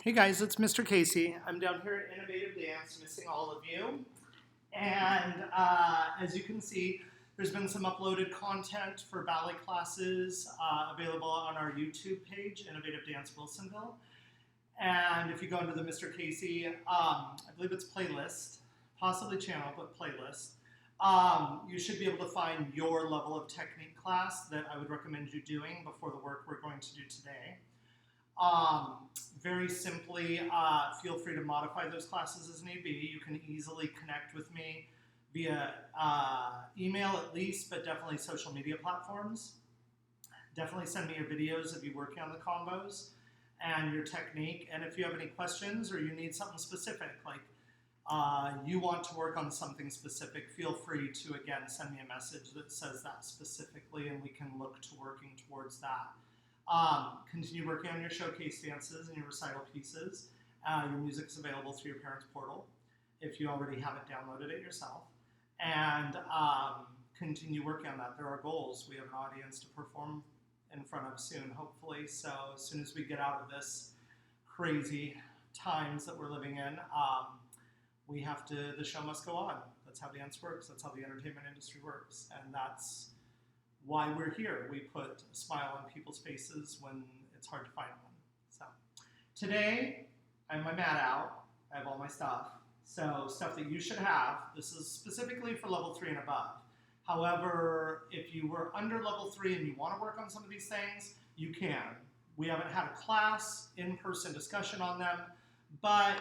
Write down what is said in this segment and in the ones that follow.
Hey guys, it's Mr. Casey. I'm down here at Innovative Dance, missing all of you. And as you can see, there's been some uploaded content for ballet classes available on our YouTube page, Innovative Dance Wilsonville. And if you go into the Mr. Casey, I believe it's playlist, possibly channel, but playlist, you should be able to find your level of technique class that I would recommend you doing before the work we're going to do today. Very simply, feel free to modify those classes as need be. You can easily connect with me via email at least, but definitely social media platforms. Definitely send me your videos of you working on the combos and your technique. And if you have any questions or you need something specific, like you want to work on something specific, feel free to, again, send me a message that says that specifically, and we can look to working towards that. Continue working on your showcase dances and your recital pieces. Your music is available through your parents' portal if you already haven't downloaded it yourself. And continue working on that. There are goals. We have an audience to perform in front of soon, hopefully. So as soon as we get out of this crazy times that we're living in, the show must go on. That's how dance works. That's how the entertainment industry works. And that's why we're here. We put a smile on people's faces when it's hard to find one. So today, I have my mat out. I have all my stuff. So stuff that you should have. This is specifically for level 3 and above. However, if you were under level 3 and you want to work on some of these things, you can. We haven't had a class, in-person discussion on them, but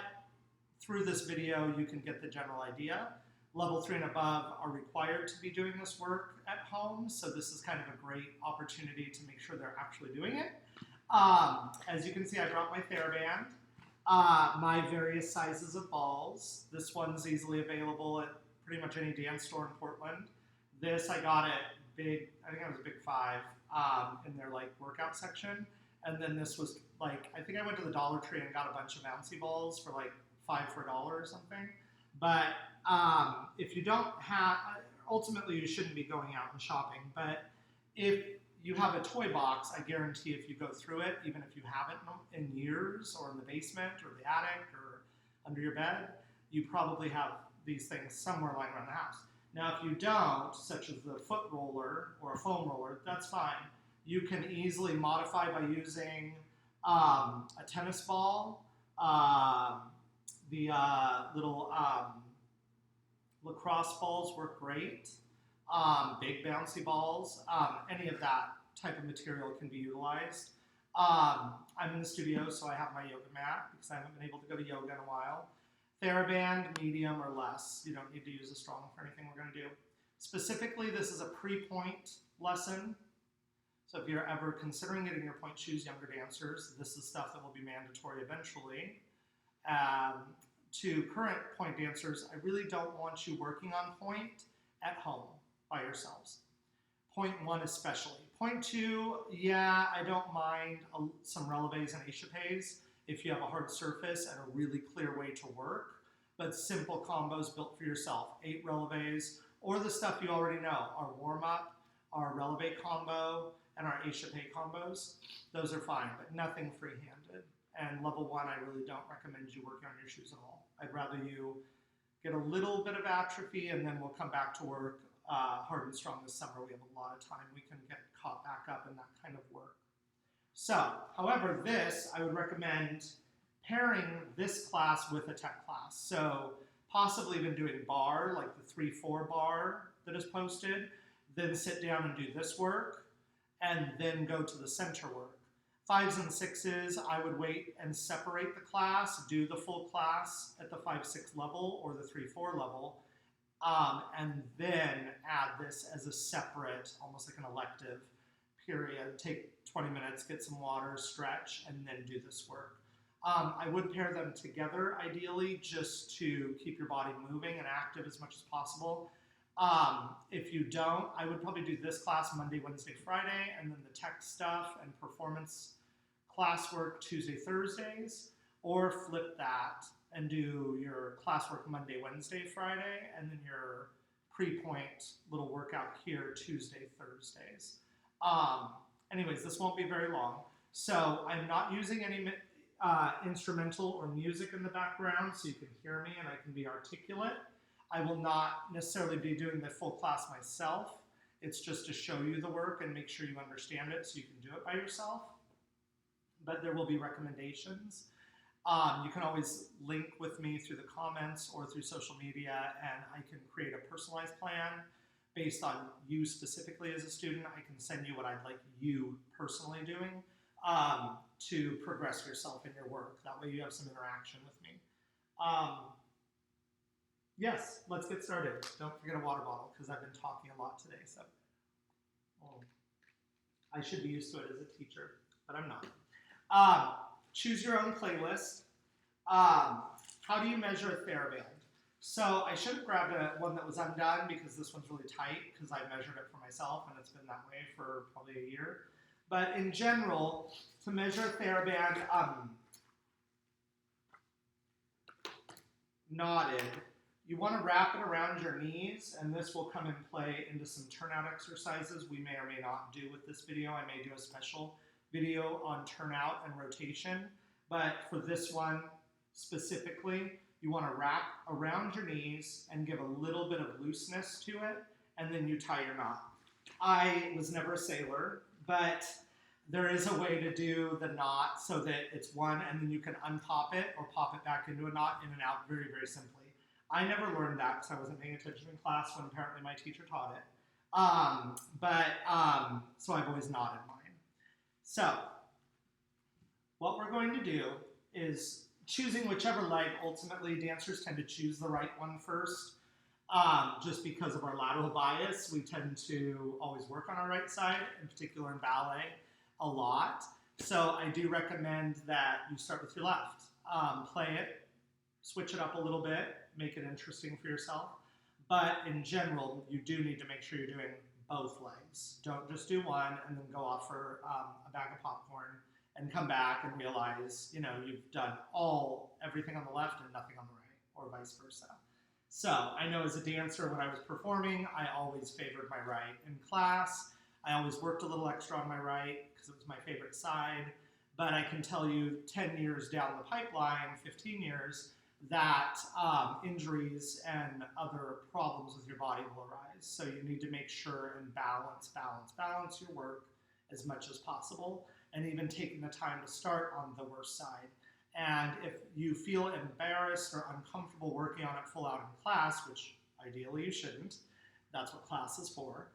through this video, you can get the general idea. Level 3 and above are required to be doing this work at home, so this is kind of a great opportunity to make sure they're actually doing it. As you can see, I brought my TheraBand, my various sizes of balls. This one's easily available at pretty much any dance store in Portland. This I got at Big, I think it was a Big 5 in their like workout section. And then this was like, I think I went to the Dollar Tree and got a bunch of bouncy balls for like $5 for $1 or something. But if you don't have, ultimately you shouldn't be going out and shopping, but if you have a toy box, I guarantee if you go through it, even if you haven't in years, or in the basement, or the attic, or under your bed, you probably have these things somewhere lying around the house. Now if you don't, such as the foot roller or a foam roller, that's fine. You can easily modify by using a tennis ball, the little lacrosse balls work great. Big bouncy balls, any of that type of material can be utilized. I'm in the studio, so I have my yoga mat because I haven't been able to go to yoga in a while. TheraBand, medium or less. You don't need to use a strong for anything we're going to do. Specifically, this is a PrePointe lesson. So if you're ever considering getting your pointe shoes, younger dancers, this is stuff that will be mandatory eventually. To current pointe dancers, I really don't want you working on pointe at home by yourselves. Point 1 especially. Point 2, yeah, I don't mind some releves and échappés if you have a hard surface and a really clear way to work, but simple combos built for yourself. 8 releves, or the stuff you already know, our warm-up, our releve combo, and our échappé combos. Those are fine, but nothing free-handed. And level 1, I really don't recommend you working on your shoes at all. I'd rather you get a little bit of atrophy and then we'll come back to work hard and strong this summer. We have a lot of time. We can get caught back up in that kind of work. So, however, this, I would recommend pairing this class with a tech class. So, possibly even doing bar, like the 3-4 bar that is posted, then sit down and do this work, and then go to the center work. 5s and 6s, I would wait and separate the class, do the full class at the 5-6 level or the 3-4 level, and then add this as a separate, almost like an elective period. Take 20 minutes, get some water, stretch, and then do this work. I would pair them together, ideally, just to keep your body moving and active as much as possible. If you don't, I would probably do this class Monday, Wednesday, Friday, and then the tech stuff and performance classwork Tuesday, Thursdays, or flip that and do your classwork Monday, Wednesday, Friday, and then your PrePointe little workout here Tuesday, Thursdays. Anyways, this won't be very long. So I'm not using any instrumental or music in the background so you can hear me and I can be articulate. I will not necessarily be doing the full class myself. It's just to show you the work and make sure you understand it so you can do it by yourself. But there will be recommendations. You can always link with me through the comments or through social media, and I can create a personalized plan based on you specifically as a student. I can send you what I'd like you personally doing to progress yourself in your work. That way you have some interaction with me. Yes, let's get started. Don't forget a water bottle because I've been talking a lot today. So I should be used to it as a teacher, but I'm not. Choose your own playlist. How do you measure a TheraBand? So I should have grabbed one that was undone because this one's really tight because I measured it for myself and it's been that way for probably a year. But in general, to measure a TheraBand knotted, you want to wrap it around your knees, and this will come and play into some turnout exercises we may or may not do with this video. I may do a special video on turnout and rotation, but for this one specifically, you want to wrap around your knees and give a little bit of looseness to it, and then you tie your knot. I was never a sailor, but there is a way to do the knot so that it's one, and then you can unpop it or pop it back into a knot in and out very, very simply. I never learned that because I wasn't paying attention in class when apparently my teacher taught it. So I've always knotted mine. So what we're going to do is choosing whichever leg. Ultimately, dancers tend to choose the right one first. Just because of our lateral bias, we tend to always work on our right side, in particular in ballet, a lot. So I do recommend that you start with your left. Play it, switch it up a little bit, make it interesting for yourself. But in general, you do need to make sure you're doing both legs. Don't just do one and then go off for a bag of popcorn and come back and realize, you know, you've done everything on the left and nothing on the right, or vice versa. So I know as a dancer, when I was performing, I always favored my right. In class, I always worked a little extra on my right because it was my favorite side. But I can tell you 10 years down the pipeline, 15 years, that injuries and other problems with your body will arise. So you need to make sure and balance your work as much as possible, and even taking the time to start on the worst side. And if you feel embarrassed or uncomfortable working on it full out in class, which ideally you shouldn't, that's what class is for,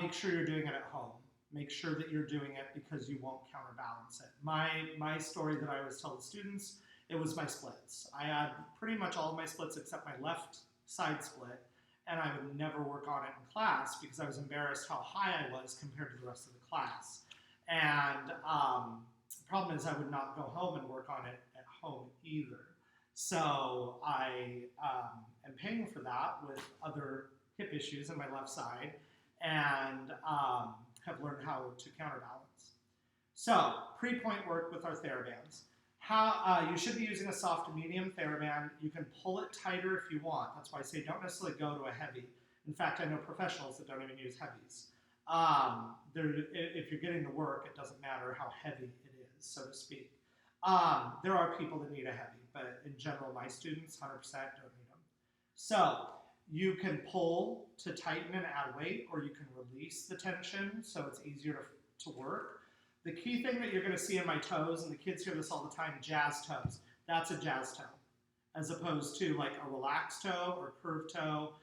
make sure you're doing it at home. Make sure that you're doing it because you won't counterbalance it. My story that I always tell the students, it was my splits. I had pretty much all of my splits except my left side split, and I would never work on it in class because I was embarrassed how high I was compared to the rest of the class. And the problem is I would not go home and work on it at home either. So I am paying for that with other hip issues in my left side, and have learned how to counterbalance. So, PrePointe work with our TheraBands. You should be using a soft to medium TheraBand. You can pull it tighter if you want. That's why I say don't necessarily go to a heavy. In fact, I know professionals that don't even use heavies. If you're getting the work, it doesn't matter how heavy it is, so to speak. There are people that need a heavy, but in general, my students, 100% don't need them. So you can pull to tighten and add weight, or you can release the tension so it's easier to work. The key thing that you're going to see in my toes, and the kids hear this all the time, jazz toes. That's a jazz toe, as opposed to like a relaxed toe or curved toe.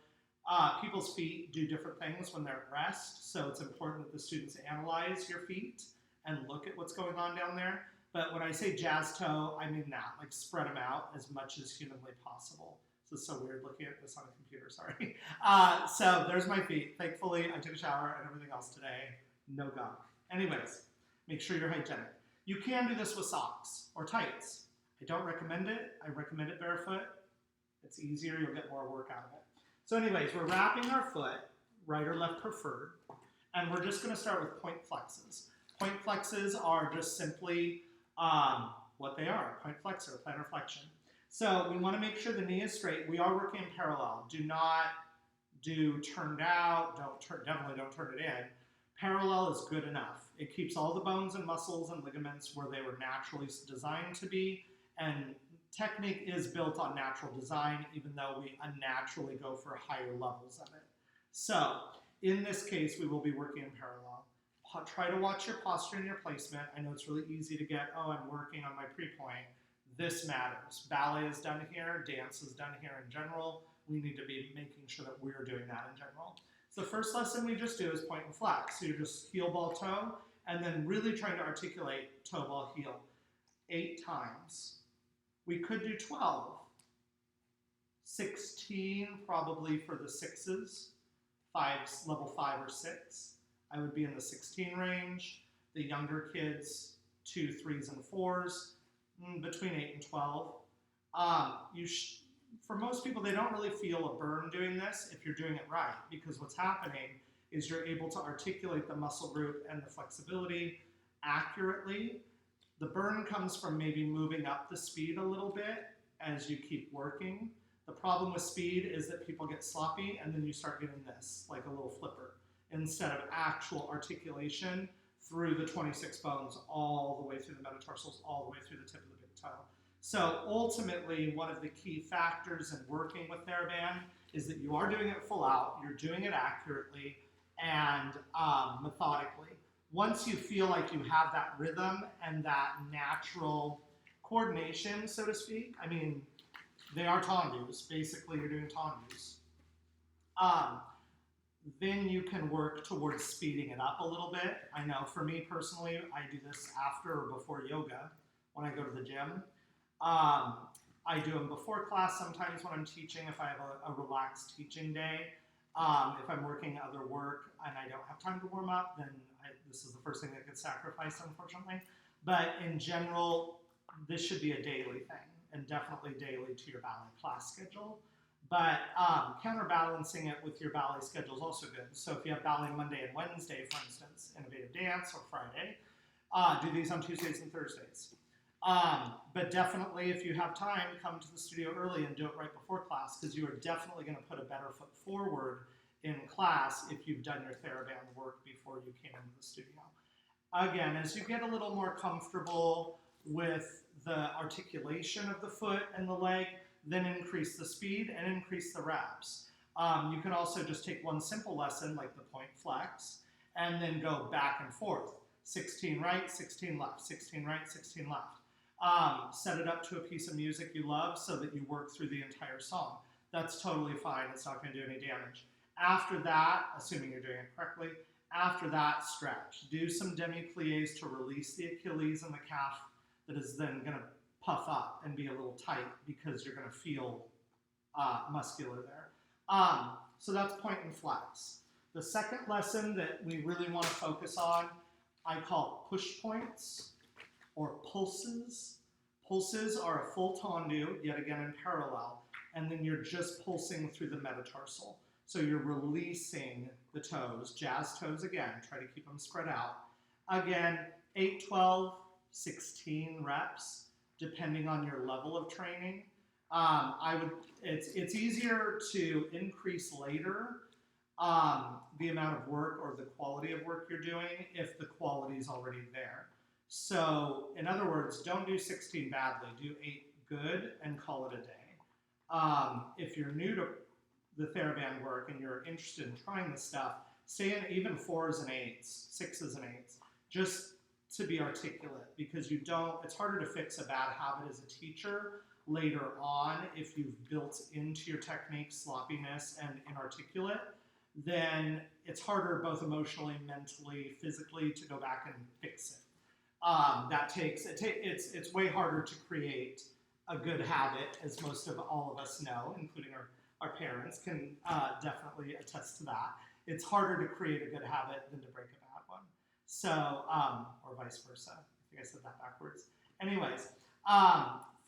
People's feet do different things when they're at rest, so it's important that the students analyze your feet and look at what's going on down there. But when I say jazz toe, I mean that, like spread them out as much as humanly possible. So it's so weird looking at this on a computer, sorry. So there's my feet. Thankfully, I took a shower and everything else today. No gunk. Anyways, make sure you're hygienic. You can do this with socks or tights. I don't recommend it. I recommend it barefoot. It's easier. You'll get more work out of it. So anyways, we're wrapping our foot, right or left preferred, and we're just going to start with point flexes. Point flexes are just simply what they are, point flexor, plantar flexion. So we want to make sure the knee is straight. We are working in parallel. Do not do turned out, definitely don't turn it in. Parallel is good enough. It keeps all the bones and muscles and ligaments where they were naturally designed to be, and technique is built on natural design, even though we unnaturally go for higher levels of it. So, in this case, we will be working in parallel. Try to watch your posture and your placement. I know it's really easy to get, oh, I'm working on my PrePointe. This matters. Ballet is done here, dance is done here in general. We need to be making sure that we're doing that in general. So the first lesson we just do is point and flex. So you're just heel, ball, toe, and then really trying to articulate toe, ball, heel 8 times. We could do 12. 16 probably for the 6s, level 5 or 6. I would be in the 16 range. The younger kids, 2, 3s, and 4s, between 8 and 12. For most people, they don't really feel a burn doing this if you're doing it right, because what's happening is you're able to articulate the muscle group and the flexibility accurately. The burn comes from maybe moving up the speed a little bit as you keep working. The problem with speed is that people get sloppy and then you start getting this, like a little flipper, instead of actual articulation through the 26 bones all the way through the metatarsals, all the way through the tip of the big toe. So ultimately, one of the key factors in working with TheraBand is that you are doing it full out, you're doing it accurately and methodically. Once you feel like you have that rhythm and that natural coordination, so to speak, I mean, they are tendus. Basically, you're doing tendus. Then you can work towards speeding it up a little bit. I know for me personally, I do this after or before yoga when I go to the gym. I do them before class sometimes when I'm teaching, if I have a relaxed teaching day. If I'm working other work and I don't have time to warm up, then this is the first thing that gets sacrificed, unfortunately. But in general, this should be a daily thing, and definitely daily to your ballet class schedule. But counterbalancing it with your ballet schedule is also good. So if you have ballet Monday and Wednesday, for instance, innovative dance, or Friday, do these on Tuesdays and Thursdays. But definitely, if you have time, come to the studio early and do it right before class, because you are definitely going to put a better foot forward in class if you've done your TheraBand work before you came into the studio. Again, as you get a little more comfortable with the articulation of the foot and the leg, then increase the speed and increase the reps. You can also just take one simple lesson like the point flex and then go back and forth. 16 right, 16 left, 16 right, 16 left. Set it up to a piece of music you love so that you work through the entire song. That's totally fine. It's not going to do any damage. After that, assuming you're doing it correctly, after that, stretch. Do some demi-pliés to release the Achilles and the calf that is then going to puff up and be a little tight because you're going to feel muscular there. So that's point and flex. The second lesson that we really want to focus on, I call push points or pulses. Pulses are a full tendu, yet again in parallel, and then you're just pulsing through the metatarsal. So you're releasing the toes, jazz toes again, try to keep them spread out. Again, 8, 12, 16 reps, depending on your level of training. It's easier to increase later the amount of work or the quality of work you're doing if the quality is already there. So in other words, don't do 16 badly, do 8 good and call it a day. If you're new to the TheraBand work and you're interested in trying this stuff, stay in even 4s and 8s, 6s and 8s, just to be articulate, because it's harder to fix a bad habit as a teacher later on if you've built into your technique sloppiness and inarticulate. Then it's harder both emotionally, mentally, physically to go back and fix it. It's way harder to create a good habit, as most of all of us know, including our parents can definitely attest to that. It's harder to create a good habit than to break a bad one. So, or vice versa. I think I said that backwards. Anyways,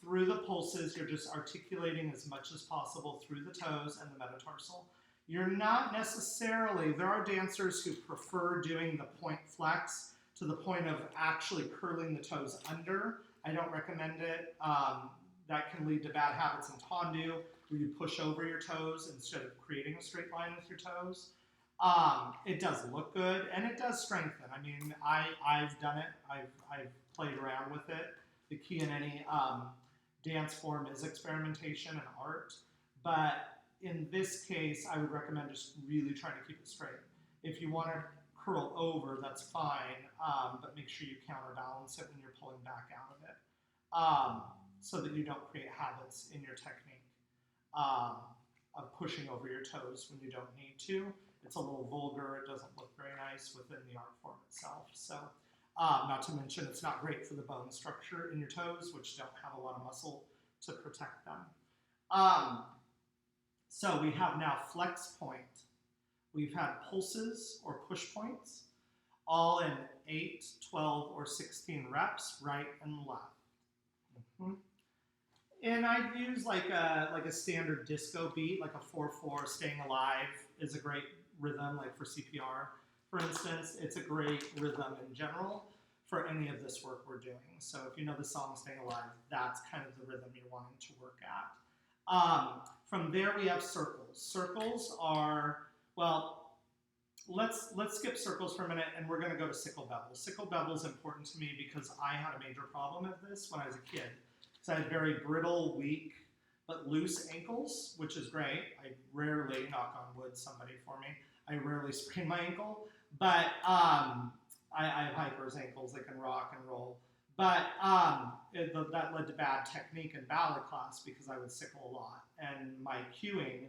through the pulses, you're just articulating as much as possible through the toes and the metatarsal. You're not necessarily, there are dancers who prefer doing the point flex to the point of actually curling the toes under. I don't recommend it. That can lead to bad habits in tendu, where you push over your toes instead of creating a straight line with your toes. It does look good, and it does strengthen. I mean, I've done it. I've played around with it. The key in any dance form is experimentation and art. But in this case, I would recommend just really trying to keep it straight. If you want to curl over, that's fine, but make sure you counterbalance it when you're pulling back out of it, so that you don't create habits in your technique um, of pushing over your toes when you don't need to. It's a little vulgar. It doesn't look very nice within the art form itself. So, not to mention, it's not great for the bone structure in your toes, which don't have a lot of muscle to protect them. So we have now flex point. We've had pulses or push points, all in 8, 12, or 16 reps, right and left. Mm-hmm. And I'd use like a standard disco beat, like a 4/4. Staying Alive is a great rhythm, like for CPR, for instance. It's a great rhythm in general for any of this work we're doing. So if you know the song Staying Alive, that's kind of the rhythm you're wanting to work at. From there we have circles. Circles are, well, let's skip circles for a minute, and we're going to go to sickle bevel. Sickle bevel is important to me because I had a major problem with this when I was a kid. So I had very brittle, weak, but loose ankles, which is great. I rarely, knock on wood, somebody for me, I rarely sprain my ankle, but I have hyper's ankles that can rock and roll. But that led to bad technique in ballet class because I would sickle a lot. And my cueing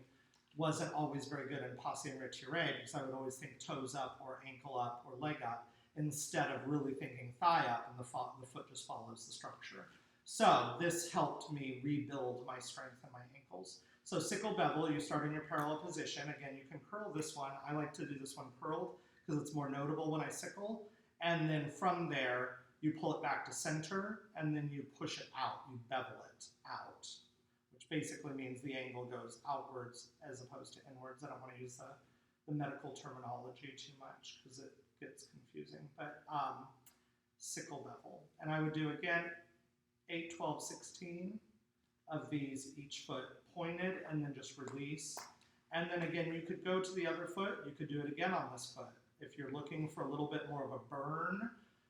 wasn't always very good in passe and retiré because I would always think toes up or ankle up or leg up instead of really thinking thigh up, and the foot just follows the structure. So this helped me rebuild my strength in my ankles. So sickle bevel, you start in your parallel position. Again, you can curl this one. I like to do this one curled because it's more notable when I sickle. And then from there, you pull it back to center, and then you push it out. You bevel it out, which basically means the angle goes outwards as opposed to inwards. I don't want to use the medical terminology too much because it gets confusing. But sickle bevel. And I would do, again, 8, 12, 16 of these, each foot pointed, and then just release. And then again, you could go to the other foot. You could do it again on this foot. If you're looking for a little bit more of a burn,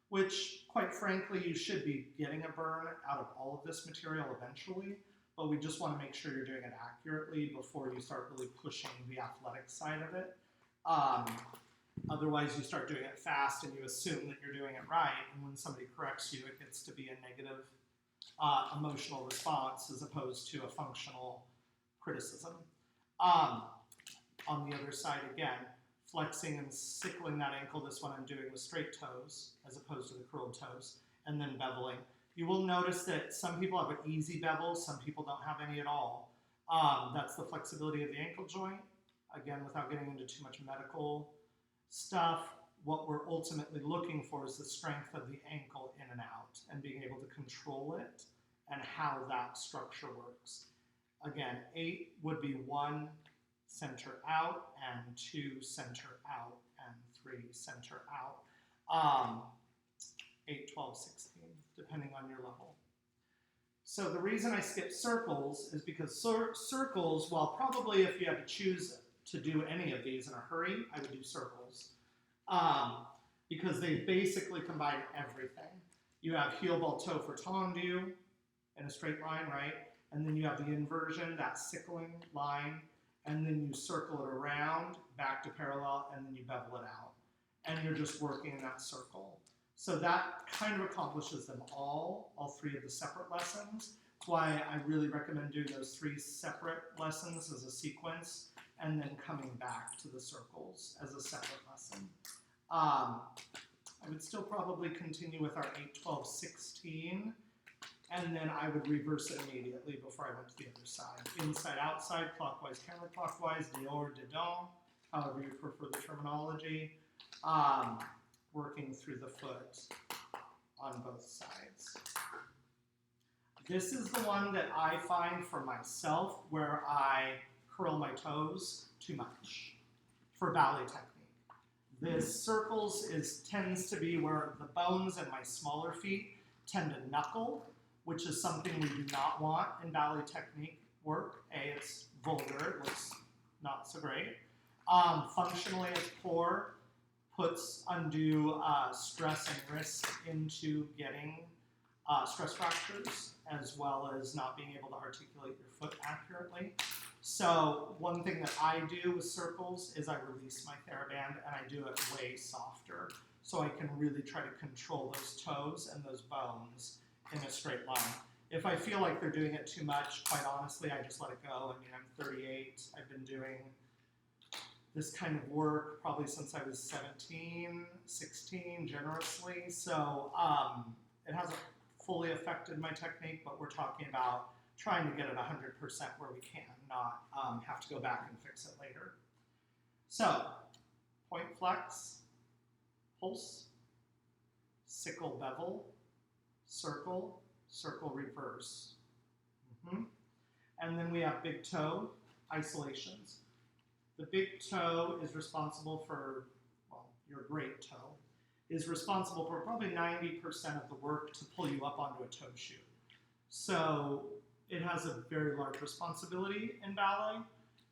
which quite frankly, you should be getting a burn out of all of this material eventually, but we just want to make sure you're doing it accurately before you start really pushing the athletic side of it. Otherwise, you start doing it fast and you assume that you're doing it right, and when somebody corrects you, it gets to be a negative emotional response as opposed to a functional criticism. On the other side, again, flexing and sickling that ankle. This one I'm doing with straight toes as opposed to the curled toes, and then beveling. You will notice that some people have an easy bevel, some people don't have any at all. That's the flexibility of the ankle joint. Again, without getting into too much medical stuff, what we're ultimately looking for is the strength of the ankle in and out and being able to control it and how that structure works. Again, 8 would be 1, center out, and 2, center out, and 3, center out. 8, 12, 16, depending on your level. So the reason I skip circles is because circles, well, probably if you had to choose to do any of these in a hurry, I would do circles. Because they basically combine everything. You have heel, ball, toe for tendu in a straight line, right? And then you have the inversion, that sickling line, and then you circle it around, back to parallel, and then you bevel it out. And you're just working in that circle. So that kind of accomplishes them all 3 of the separate lessons. That's why I really recommend doing those 3 separate lessons as a sequence, and then coming back to the circles as a separate lesson. I would still probably continue with our 8, 12, 16, and then I would reverse it immediately before I went to the other side. Inside, outside, clockwise, counterclockwise, dehors, dedans, however you prefer the terminology, working through the foot on both sides. This is the one that I find for myself where I curl my toes too much for ballet technique. This circles tends to be where the bones in my smaller feet tend to knuckle, which is something we do not want in ballet technique work. A, it's vulgar, it looks not so great. Functionally, it's poor, puts undue stress and risk into getting stress fractures, as well as not being able to articulate your foot accurately. So one thing that I do with circles is I release my TheraBand and I do it way softer, so I can really try to control those toes and those bones in a straight line. If I feel like they're doing it too much, quite honestly, I just let it go. I mean, I'm 38. I've been doing this kind of work probably since I was 17, 16, generously. So it hasn't fully affected my technique, but we're talking about trying to get it 100% where we can, not have to go back and fix it later. So, point flex, pulse, sickle bevel, circle, circle reverse. And then we have big toe isolations. The big toe is responsible for, well, your great toe is responsible for probably 90% of the work to pull you up onto a toe shoe. So it has a very large responsibility in ballet,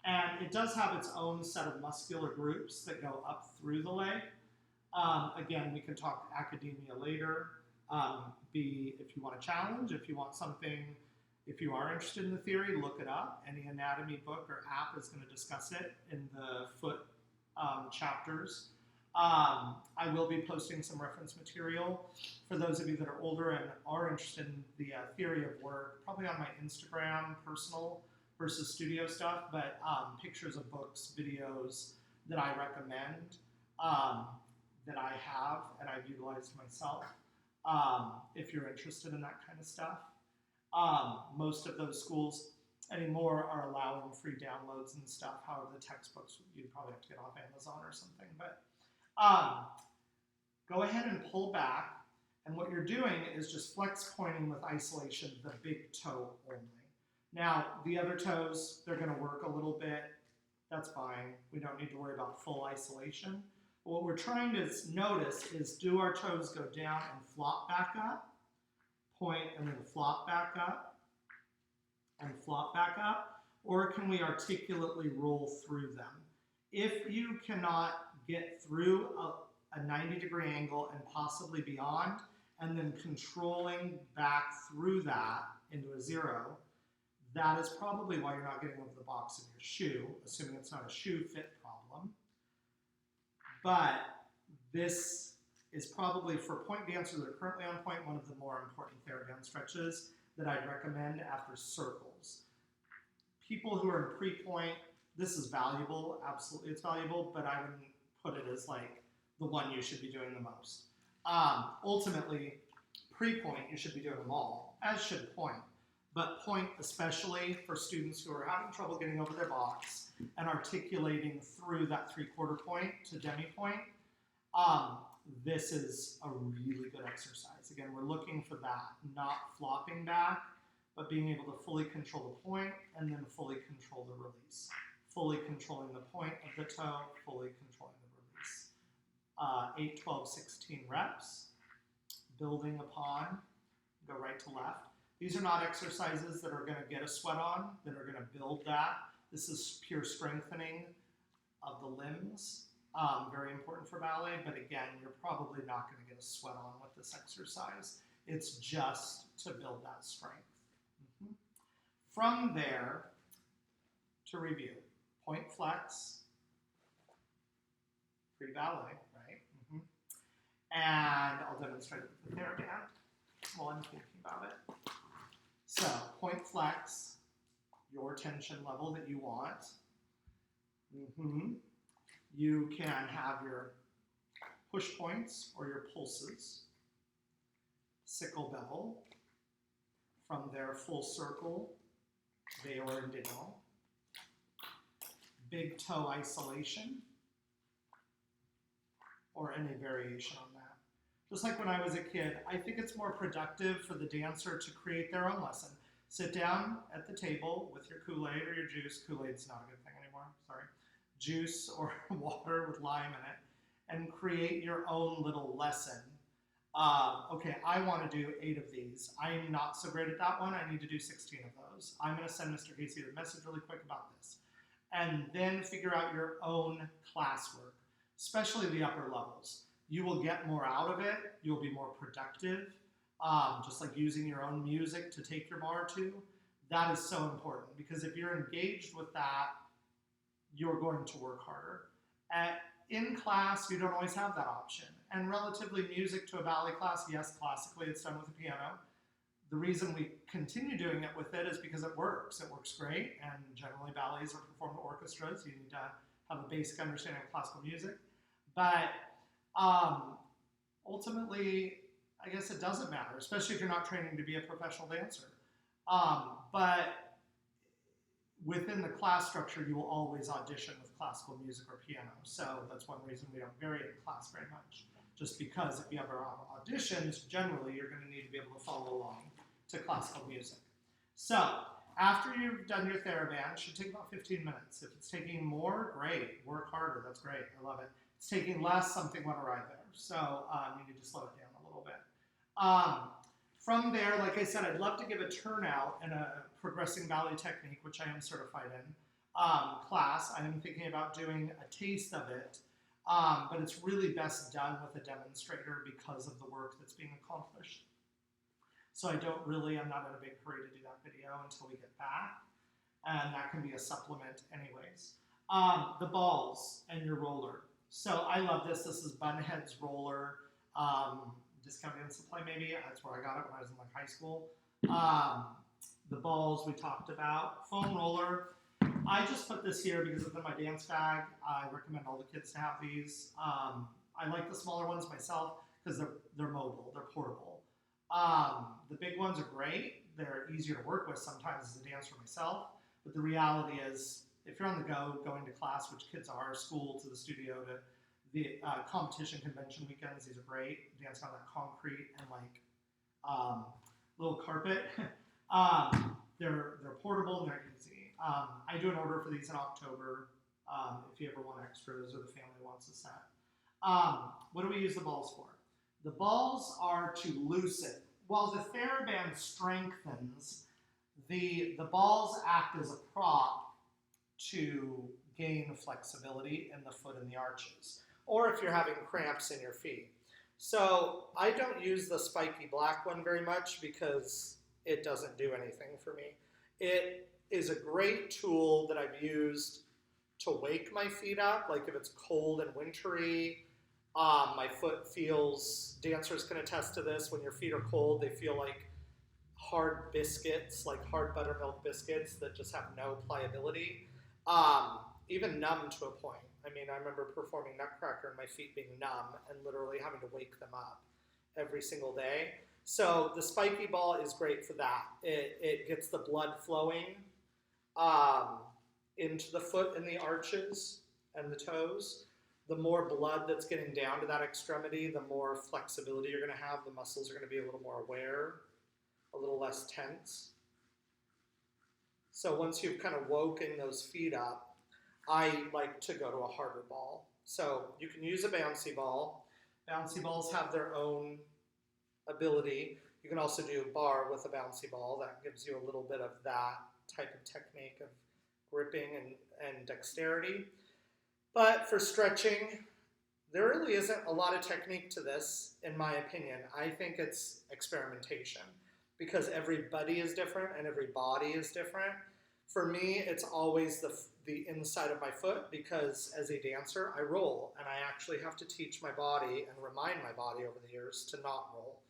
and it does have its own set of muscular groups that go up through the leg. Again, we can talk academia later. If you want a challenge, if you want something, if you are interested in the theory, look it up. Any anatomy book or app is going to discuss it in the foot chapters. I will be posting some reference material for those of you that are older and are interested in the theory of work, probably on my Instagram, personal versus studio stuff, but pictures of books, videos that I recommend, that I have and I've utilized myself, if you're interested in that kind of stuff. Most of those schools anymore are allowing free downloads and stuff. However, the textbooks you'd probably have to get off Amazon or something. But go ahead and pull back, and what you're doing is just flex pointing with isolation the big toe only. Now, the other toes, they're going to work a little bit. That's fine. We don't need to worry about full isolation. But what we're trying to notice is, do our toes go down and flop back up, point and then flop back up, and flop back up, or can we articulately roll through them? If you cannot get through a 90-degree angle and possibly beyond, and then controlling back through that into a zero, that is probably why you're not getting over the box of your shoe, assuming it's not a shoe fit problem. But this is probably, for point dancers that are currently on point, one of the more important TheraBand stretches that I'd recommend after circles. People who are in pre-point, this is valuable, absolutely it's valuable, but I wouldn't put it as like the one you should be doing the most. Ultimately, pre-point, you should be doing them all, as should point. But point, especially for students who are having trouble getting over their box and articulating through that three-quarter point to demi-point, this is a really good exercise. Again, we're looking for that, not flopping back, but being able to fully control the point and then fully control the release. Fully controlling the point of the toe, fully controlling the release. 8, 12, 16 reps, building upon, go right to left. These are not exercises that are going to get a sweat on, that are going to build that. This is pure strengthening of the limbs. Very important for ballet, but again, you're probably not going to get a sweat on with this exercise. It's just to build that strength. From there, to review, point flex, free ballet, right? And I'll demonstrate it with the TheraBand while I'm thinking about it. So, point flex, your tension level that you want. You can have your push points or your pulses. Sickle bevel. From there, full circle, veilleur and dino. Big toe isolation, or any variation on that. Just like when I was a kid, I think it's more productive for the dancer to create their own lesson. Sit down at the table with your Kool-Aid or your juice. Kool-Aid's not a good thing anymore, sorry. Juice or water with lime in it, and create your own little lesson. Okay, I want to do 8 of these. I'm not so great at that one. I need to do 16 of those. I'm going to send Mr. Casey a message really quick about this. and then figure out your own classwork, especially the upper levels. You will get more out of it. You'll be more productive, just like using your own music to take your bar to. That is so important because if you're engaged with that, you're going to work harder. In class, you don't always have that option. And relatively music to a ballet class, yes, classically it's done with a piano. The reason we continue doing it with it is because it works. It works great, and generally ballets are performed with orchestras. You need to have a basic understanding of classical music. But ultimately, I guess it doesn't matter, especially if you're not training to be a professional dancer. But within the class structure, you will always audition with classical music or piano. So that's one reason we don't vary in class very much. Just because if you ever have auditions, generally you're going to need to be able to follow along to classical music. So after you've done your TheraBand, it should take about 15 minutes. If it's taking more, great. Work harder. That's great. I love it. It's taking less, something went awry there. So you need to slow it down a little bit. From there, like I said, I'd love to give a turnout in a progressing ballet technique, which I am certified in, class. I am thinking about doing a taste of it, but it's really best done with a demonstrator because of the work that's being accomplished. So I'm not in a big hurry to do that video until we get back, and that can be a supplement anyways. The balls and your roller. So I love this. This is Bunhead's roller. Discounted in supply maybe. That's where I got it when I was in like high school. The balls we talked about. Foam roller. I just put this here because it's in my dance bag. I recommend all the kids to have these. I like the smaller ones myself because they're mobile, they're portable. The big ones are great. They're easier to work with sometimes as a dancer myself. But the reality is, if you're on the go, going to class, which kids are, school to the studio to the competition convention weekends, these are great. Dancing on that concrete and like little carpet. They're portable and they're easy. I do an order for these in October if you ever want extras or the family wants a set. What do we use the balls for? The balls are to loosen. While the TheraBand strengthens, the balls act as a prop to gain flexibility in the foot and the arches, or if you're having cramps in your feet. So I don't use the spiky black one very much because it doesn't do anything for me. It is a great tool that I've used to wake my feet up, like if it's cold and wintry. My foot feels, dancers can attest to this, when your feet are cold, they feel like hard biscuits, like hard buttermilk biscuits that just have no pliability. Even numb to a point. I mean, I remember performing Nutcracker and my feet being numb and literally having to wake them up every single day. So the spiky ball is great for that. It gets the blood flowing into the foot and the arches and the toes. The more blood that's getting down to that extremity, the more flexibility you're going to have. The muscles are going to be a little more aware, a little less tense. So once you've kind of woken those feet up, I like to go to a harder ball. So you can use a bouncy ball. Bouncy balls have their own ability. You can also do a bar with a bouncy ball. That gives you a little bit of that type of technique of gripping and dexterity. But for stretching, there really isn't a lot of technique to this, in my opinion. I think it's experimentation because everybody is different and every body is different. For me, it's always the inside of my foot because as a dancer, I roll and I actually have to teach my body and remind my body over the years to not roll.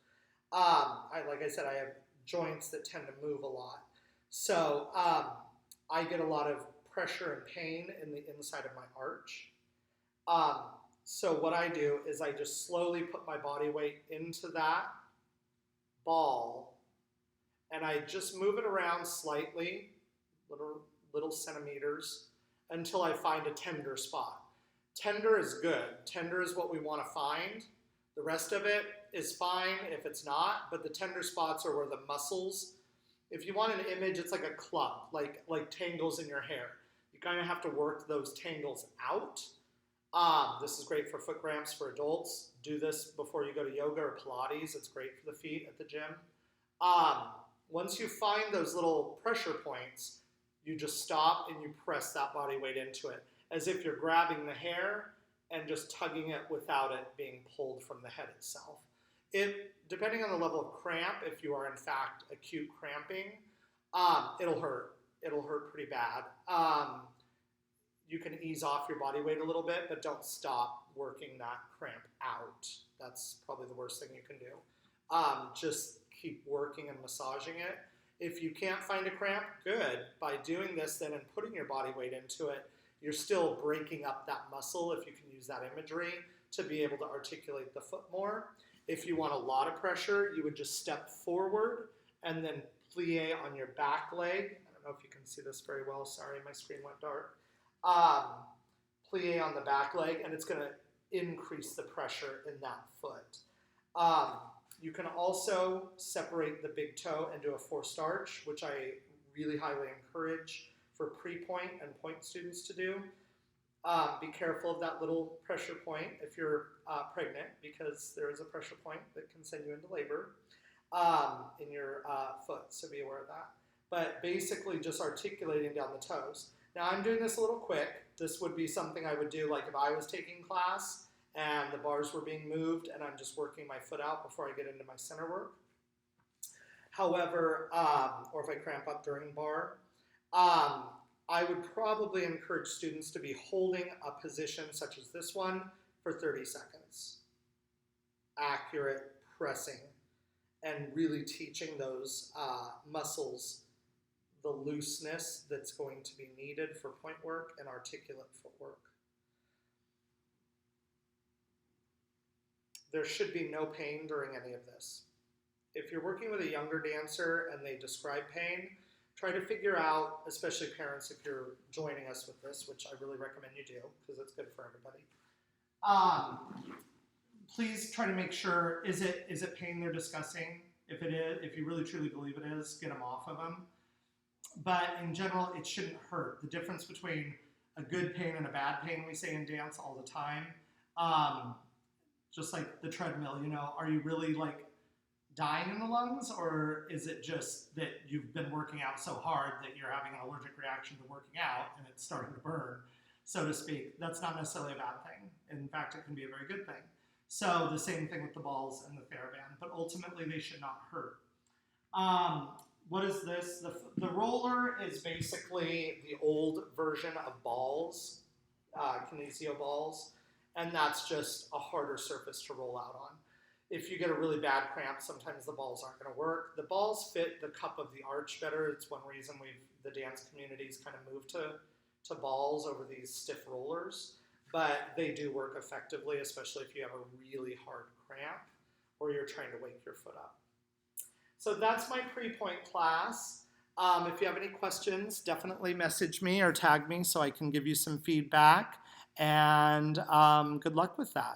Like I said, I have joints that tend to move a lot. So I get a lot of pressure and pain in the inside of my arch. So what I do is I just slowly put my body weight into that ball and I just move it around slightly, little centimeters, until I find a tender spot. Tender is good. Tender is what we want to find. The rest of it is fine if it's not, but the tender spots are where the muscles, if you want an image, it's like a clump, like tangles in your hair. You kind of have to work those tangles out. This is great for foot cramps for adults. Do this before you go to yoga or Pilates. It's great for the feet at the gym. Once you find those little pressure points, you just stop and you press that body weight into it, as if you're grabbing the hair and just tugging it without it being pulled from the head itself. Depending on the level of cramp, if you are in fact acute cramping, it'll hurt. It'll hurt pretty bad. You can ease off your body weight a little bit, but don't stop working that cramp out. That's probably the worst thing you can do. Just keep working and massaging it. If you can't find a cramp, good. By doing this then and putting your body weight into it, you're still breaking up that muscle, if you can use that imagery, to be able to articulate the foot more. If you want a lot of pressure, you would just step forward and then plie on your back leg. I don't know if you can see this very well. Sorry, my screen went dark. Plie on the back leg, and it's going to increase the pressure in that foot. You can also separate the big toe and do a forced arch, which I really highly encourage for pre-point and point students to do. Be careful of that little pressure point if you're pregnant, because there is a pressure point that can send you into labor in your foot, so be aware of that. But basically just articulating down the toes. Now I'm doing this a little quick. This would be something I would do like if I was taking class and the bars were being moved and I'm just working my foot out before I get into my center work. However, or if I cramp up during bar, I would probably encourage students to be holding a position such as this one for 30 seconds. Accurate pressing and really teaching those muscles the looseness that's going to be needed for point work and articulate footwork. There should be no pain during any of this. If you're working with a younger dancer and they describe pain, try to figure out, especially parents if you're joining us with this, which I really recommend you do because it's good for everybody. Please try to make sure, is it pain they're discussing? If it is, if you really truly believe it is, get them off of them. But in general, it shouldn't hurt. The difference between a good pain and a bad pain, we say in dance all the time. Just like the treadmill, you know, are you really like dying in the lungs, or is it just that you've been working out so hard that you're having an allergic reaction to working out and it's starting to burn, so to speak? That's not necessarily a bad thing. In fact, it can be a very good thing. So the same thing with the balls and the TheraBand, but ultimately they should not hurt. What is this? The roller is basically the old version of balls, kinesio balls, and that's just a harder surface to roll out on. If you get a really bad cramp, sometimes the balls aren't going to work. The balls fit the cup of the arch better. It's one reason the dance community's kind of moved to balls over these stiff rollers, but they do work effectively, especially if you have a really hard cramp or you're trying to wake your foot up. So that's my pre-point class. If you have any questions, definitely message me or tag me so I can give you some feedback, and good luck with that.